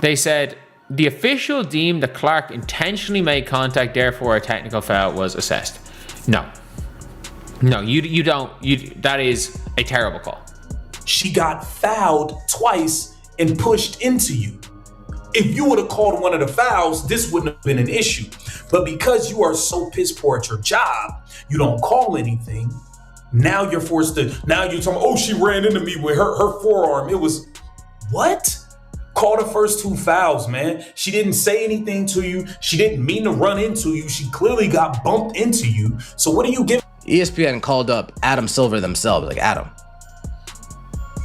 They said the official deemed that Clark intentionally made contact, therefore a technical foul was assessed. No, you don't. That is a terrible call. She got fouled twice and pushed into you. If you would have called one of the fouls, this wouldn't have been an issue. But because you are so piss poor at your job, you don't call anything. Now you're forced to, now you're talking, oh, she ran into me with her forearm. It was, what? Call the first 2 fouls, man. She didn't say anything to you. She didn't mean to run into you. She clearly got bumped into you. So what are you giving? ESPN called up Adam Silver themselves. Like, Adam,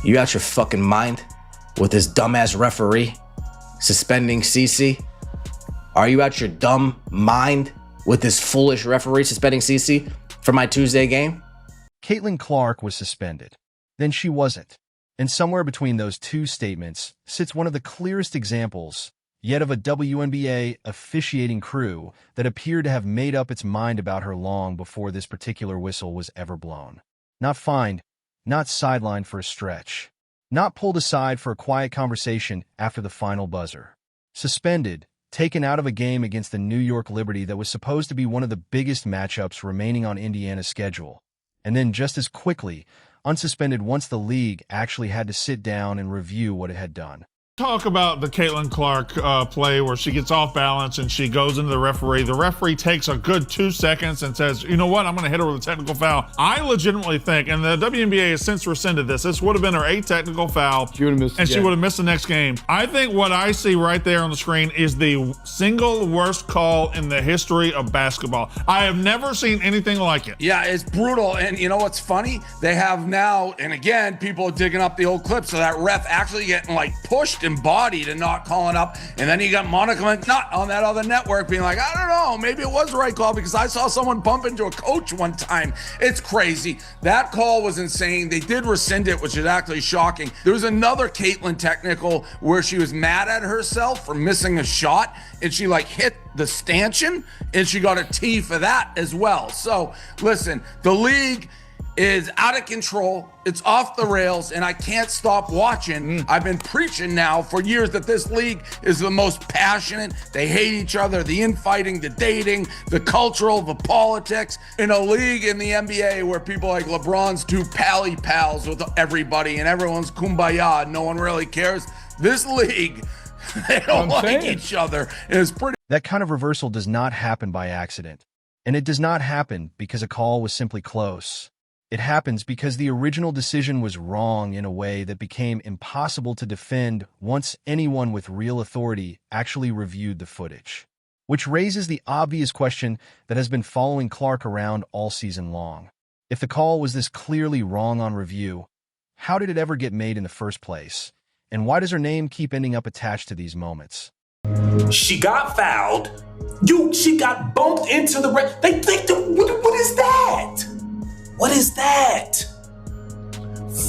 you out your fucking mind with this dumbass referee suspending CeCe? Are you out your dumb mind with this foolish referee suspending CeCe for my Tuesday game? Caitlin Clark was suspended. Then she wasn't. And somewhere between those two statements sits one of the clearest examples yet of a WNBA officiating crew that appeared to have made up its mind about her long before this particular whistle was ever blown. Not fined, not sidelined for a stretch, not pulled aside for a quiet conversation after the final buzzer. Suspended, taken out of a game against the New York Liberty that was supposed to be one of the biggest matchups remaining on Indiana's schedule, and then just as quickly unsuspended once the league actually had to sit down and review what it had done. Talk about the Caitlin Clark play where she gets off balance and she goes into the referee. The referee takes a good 2 seconds and says, you know what, I'm going to hit her with a technical foul. I legitimately think, and the WNBA has since rescinded this would have been her 8th technical foul, she would have missed the next game. I think what I see right there on the screen is the single worst call in the history of basketball. I have never seen anything like it. Yeah, it's brutal. And you know what's funny? They have now, and again, people are digging up the old clips of that ref actually getting like pushed and bodied and not calling up. And then you got Monica McNutt on that other network being like, I don't know, maybe it was the right call because I saw someone bump into a coach one time. It's crazy. That call was insane. They did rescind it, which is actually shocking. There was another Caitlin technical where she was mad at herself for missing a shot and she like hit the stanchion and she got a T for that as well. So listen, the league is out of control. It's off the rails, and I can't stop watching. I've been preaching now for years that this league is the most passionate. They hate each other, the infighting, the dating, the cultural, the politics. In a league in the NBA where people like LeBron's do pally pals with everybody and everyone's kumbaya, no one really cares. This league, they don't like each other. And it's pretty. That kind of reversal does not happen by accident. And it does not happen because a call was simply close. It happens because the original decision was wrong in a way that became impossible to defend once anyone with real authority actually reviewed the footage. Which raises the obvious question that has been following Clark around all season long. If the call was this clearly wrong on review, how did it ever get made in the first place? And why does her name keep ending up attached to these moments? She got fouled. She got bumped into the red. What is that? What is that?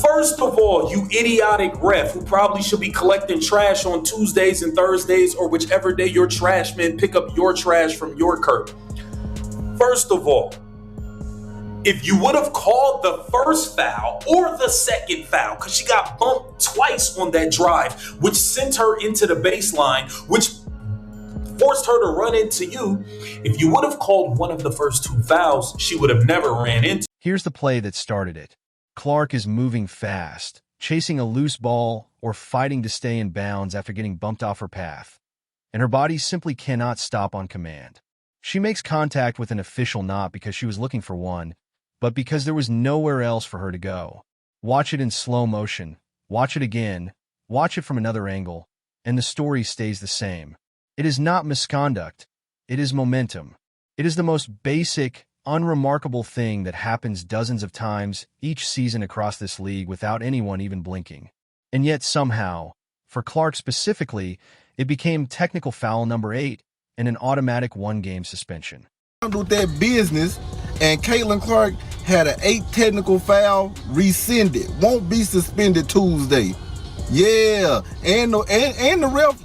First of all, you idiotic ref who probably should be collecting trash on Tuesdays and Thursdays or whichever day your trash men pick up your trash from your curb. First of all, if you would have called the first foul or the second foul, because she got bumped twice on that drive, which sent her into the baseline, which forced her to run into you. If you would have called one of the first 2 fouls, she would have never ran into. Here's the play that started it. Clark is moving fast, chasing a loose ball or fighting to stay in bounds after getting bumped off her path. And her body simply cannot stop on command. She makes contact with an official not because she was looking for one, but because there was nowhere else for her to go. Watch it in slow motion, watch it again, watch it from another angle, and the story stays the same. It is not misconduct. It is momentum. It is the most basic, unremarkable thing that happens dozens of times each season across this league without anyone even blinking. And yet somehow, for Clark specifically, it became technical foul number 8 and an automatic 1-game suspension. With that business, and Caitlin Clark had an 8th technical foul rescinded. Won't be suspended Tuesday. Yeah, and the ref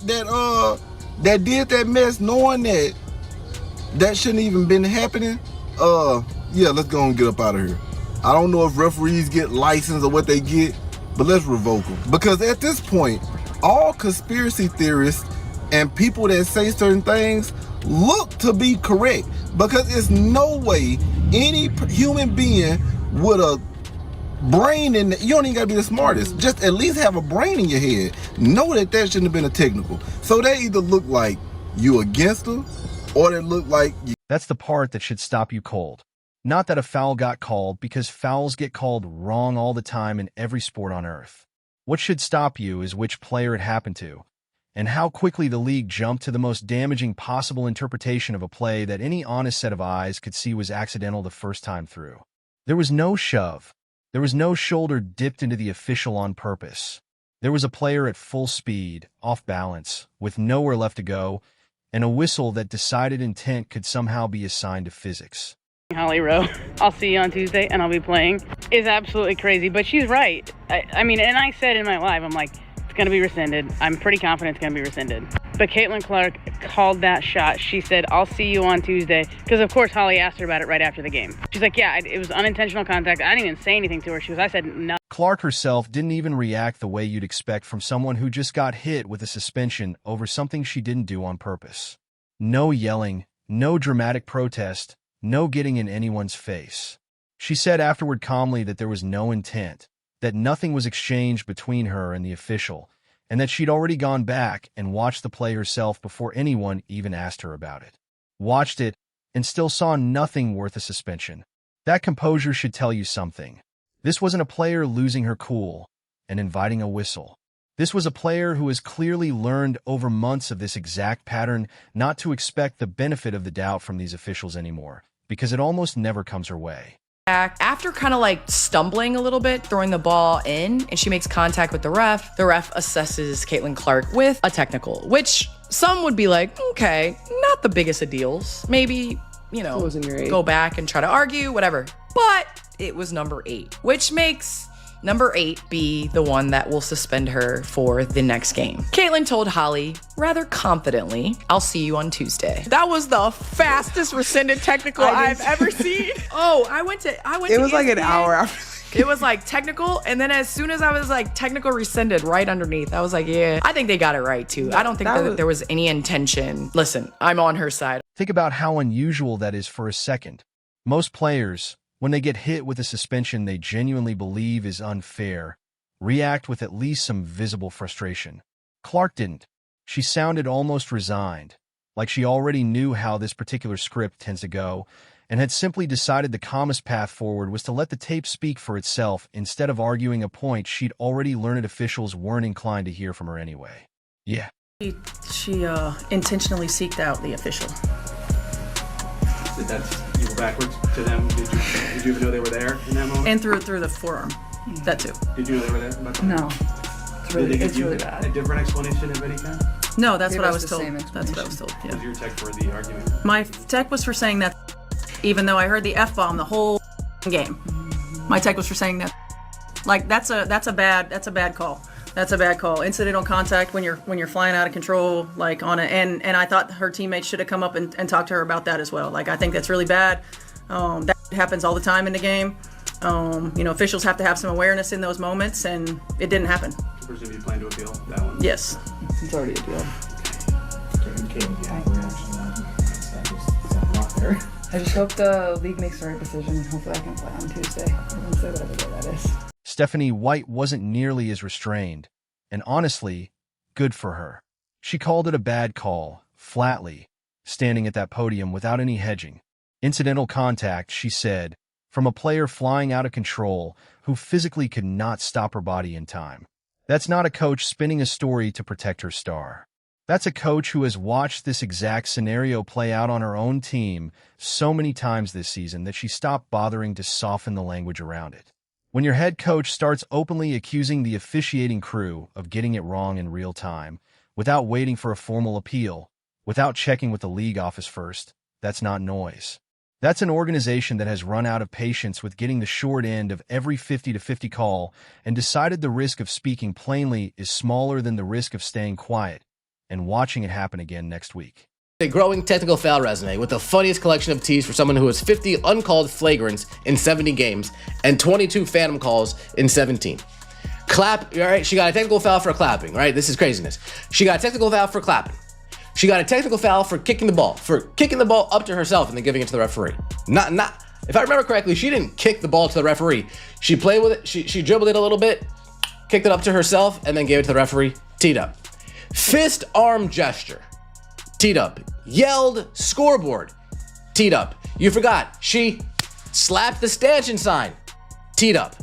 that did that mess, knowing that shouldn't even been happening. Yeah, let's go and get up out of here. I don't know if referees get licensed or what they get, but let's revoke them. Because at this point, all conspiracy theorists and people that say certain things look to be correct, because there's no way any human being with a brain in you don't even gotta be the smartest, just at least have a brain in your head, know that shouldn't have been a technical. So they either look like you against her, or they look like you. That's the part that should stop you cold. Not that a foul got called, because fouls get called wrong all the time in every sport on earth. What should stop you is which player it happened to, and how quickly the league jumped to the most damaging possible interpretation of a play that any honest set of eyes could see was accidental the first time through. There was no shove. There was no shoulder dipped into the official on purpose. There was a player at full speed, off balance, with nowhere left to go, and a whistle that decided intent could somehow be assigned to physics. Holly Rowe, I'll see you on Tuesday and I'll be playing, is absolutely crazy, but she's right. I mean, and I said in my live, I'm like, it's going to be rescinded. I'm pretty confident it's going to be rescinded. But Caitlin Clark called that shot. She said, I'll see you on Tuesday. Because, of course, Holly asked her about it right after the game. She's like, yeah, it was unintentional contact. I didn't even say anything to her. I said no. Clark herself didn't even react the way you'd expect from someone who just got hit with a suspension over something she didn't do on purpose. No yelling, no dramatic protest, no getting in anyone's face. She said afterward calmly that there was no intent, that nothing was exchanged between her and the official, and that she'd already gone back and watched the play herself before anyone even asked her about it. Watched it, and still saw nothing worth a suspension. That composure should tell you something. This wasn't a player losing her cool and inviting a whistle. This was a player who has clearly learned over months of this exact pattern not to expect the benefit of the doubt from these officials anymore, because it almost never comes her way. After kind of like stumbling a little bit, throwing the ball in, and she makes contact with the ref assesses Caitlin Clark with a technical, which some would be like, okay, not the biggest of deals. Maybe, go back and try to argue, whatever. But it was number 8, which makes number 8 be the one that will suspend her for the next game. Caitlin told Holly, rather confidently, I'll see you on Tuesday. That was the fastest rescinded technical I've ever seen. Oh, I went to It was like an hour after. It was like technical, and then as soon as I was like technical rescinded right underneath, I was like, yeah, I think they got it right too. I don't think that there was any intention. Listen, I'm on her side. Think about how unusual that is for a second. Most players, when they get hit with a suspension they genuinely believe is unfair, react with at least some visible frustration. Clark didn't. She sounded almost resigned, like she already knew how this particular script tends to go, and had simply decided the calmest path forward was to let the tape speak for itself instead of arguing a point she'd already learned officials weren't inclined to hear from her anyway. Yeah. She intentionally seeked out the official. You were backwards to them? Did you even know they were there in that moment? And through the forearm. That too. Did you know they were there? No. Did they give you a different explanation of any kind? No, that's what I was told. That's what I was told. Yeah. What was your tech for the argument? My tech was for saying that, even though I heard the F-bomb the whole game. My tech was for saying that. Like that's a bad call. That's a bad call. Incidental contact when you're flying out of control, like on it. And I thought her teammates should have come up and talked to her about that as well. Like I think that's really bad. That happens all the time in the game. Officials have to have some awareness in those moments, and it didn't happen. I presume you plan to appeal that one? Yes. It's already a deal. I just hope the league makes the right decision. Hopefully I can play on Tuesday. Wednesday, whatever day that is. Stephanie White wasn't nearly as restrained, and honestly, good for her. She called it a bad call, flatly, standing at that podium without any hedging. Incidental contact, she said, from a player flying out of control who physically could not stop her body in time. That's not a coach spinning a story to protect her star. That's a coach who has watched this exact scenario play out on her own team so many times this season that she stopped bothering to soften the language around it. When your head coach starts openly accusing the officiating crew of getting it wrong in real time, without waiting for a formal appeal, without checking with the league office first, that's not noise. That's an organization that has run out of patience with getting the short end of every 50-50 call and decided the risk of speaking plainly is smaller than the risk of staying quiet and watching it happen again next week. A growing technical foul resume with the funniest collection of tees for someone who has 50 uncalled flagrants in 70 games and 22 phantom calls in 17. All right, she got a technical foul for clapping, right? This is craziness. She got a technical foul for clapping. She got a technical foul for kicking the ball up to herself and then giving it to the referee. Not, if I remember correctly, she didn't kick the ball to the referee. She played with it, she dribbled it a little bit, kicked it up to herself, and then gave it to the referee, teed up. Fist arm gesture, teed up. Yelled scoreboard, teed up. You forgot, she slapped the stanchion sign, teed up.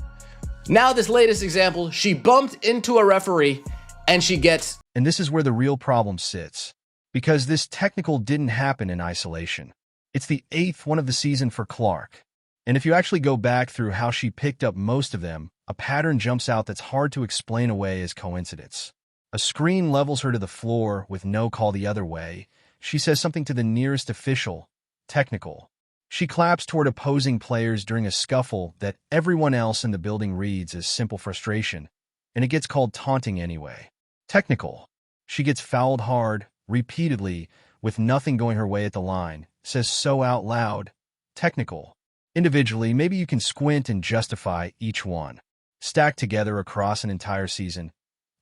Now this latest example, she bumped into a referee and she gets... And this is where the real problem sits, because this technical didn't happen in isolation. It's the 8th one of the season for Clark. And if you actually go back through how she picked up most of them, a pattern jumps out that's hard to explain away as coincidence. A screen levels her to the floor with no call the other way. She says something to the nearest official, technical. She claps toward opposing players during a scuffle that everyone else in the building reads as simple frustration, and it gets called taunting anyway. Technical. She gets fouled hard, repeatedly, with nothing going her way at the line, says so out loud. Technical. Individually, maybe you can squint and justify each one. Stacked together across an entire season,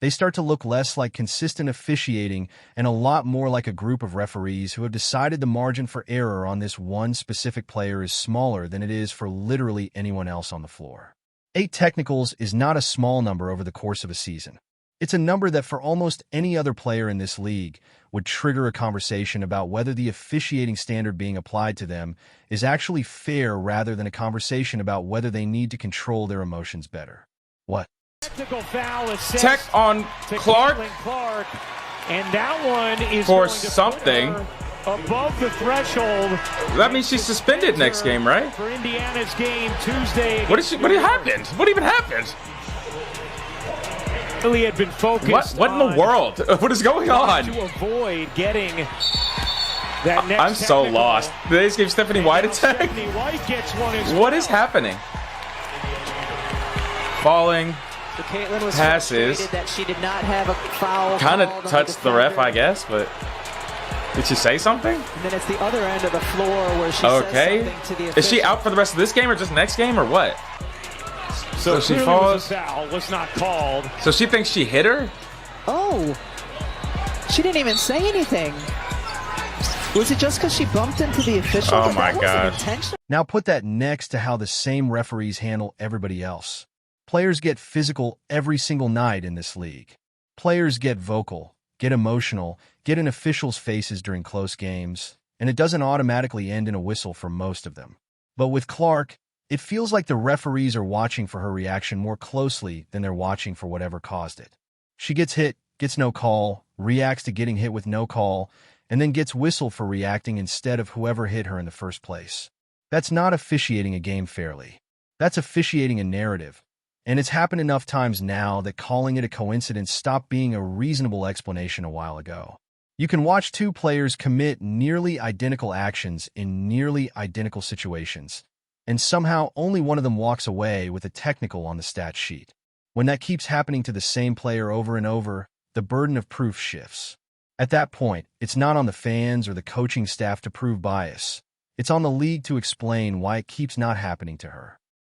they start to look less like consistent officiating and a lot more like a group of referees who have decided the margin for error on this one specific player is smaller than it is for literally anyone else on the floor. 8 technicals is not a small number over the course of a season. It's a number that for almost any other player in this league would trigger a conversation about whether the officiating standard being applied to them is actually fair rather than a conversation about whether they need to control their emotions better. What? Technical foul is Tech on Clark, and that one is for going to something above the threshold. That means she's suspended next game, right? For Indiana's game Tuesday. What happened? What even happened? Really had been focused. What in the world? What is going on? To avoid getting that next I'm so technical. lost. Did they just give Stephanie White a tech? Stephanie White gets one as What is happening? Falling. So Caitlin was passes. frustrated that she did not have a foul. Kind called of on touched the ref, defender. I guess, but did she say something? And then it's the other end of the floor where she Okay. says something to the Is she official. out for the rest of this game or just next game or what? So she clearly falls. was a foul, was not called. So she thinks she hit her? Oh, she didn't even say anything. Was it just because she bumped into the official? Oh But my that wasn't gosh. intentional. Now put that next to how the same referees handle everybody else. Players get physical every single night in this league. Players get vocal, get emotional, get in officials' faces during close games, and it doesn't automatically end in a whistle for most of them. But with Clark, it feels like the referees are watching for her reaction more closely than they're watching for whatever caused it. She gets hit, gets no call, reacts to getting hit with no call, and then gets whistled for reacting instead of whoever hit her in the first place. That's not officiating a game fairly. That's officiating a narrative. And it's happened enough times now that calling it a coincidence stopped being a reasonable explanation a while ago. You can watch 2 players commit nearly identical actions in nearly identical situations, and somehow only one of them walks away with a technical on the stat sheet. When that keeps happening to the same player over and over, the burden of proof shifts. At that point, it's not on the fans or the coaching staff to prove bias. It's on the league to explain why it keeps not happening to her.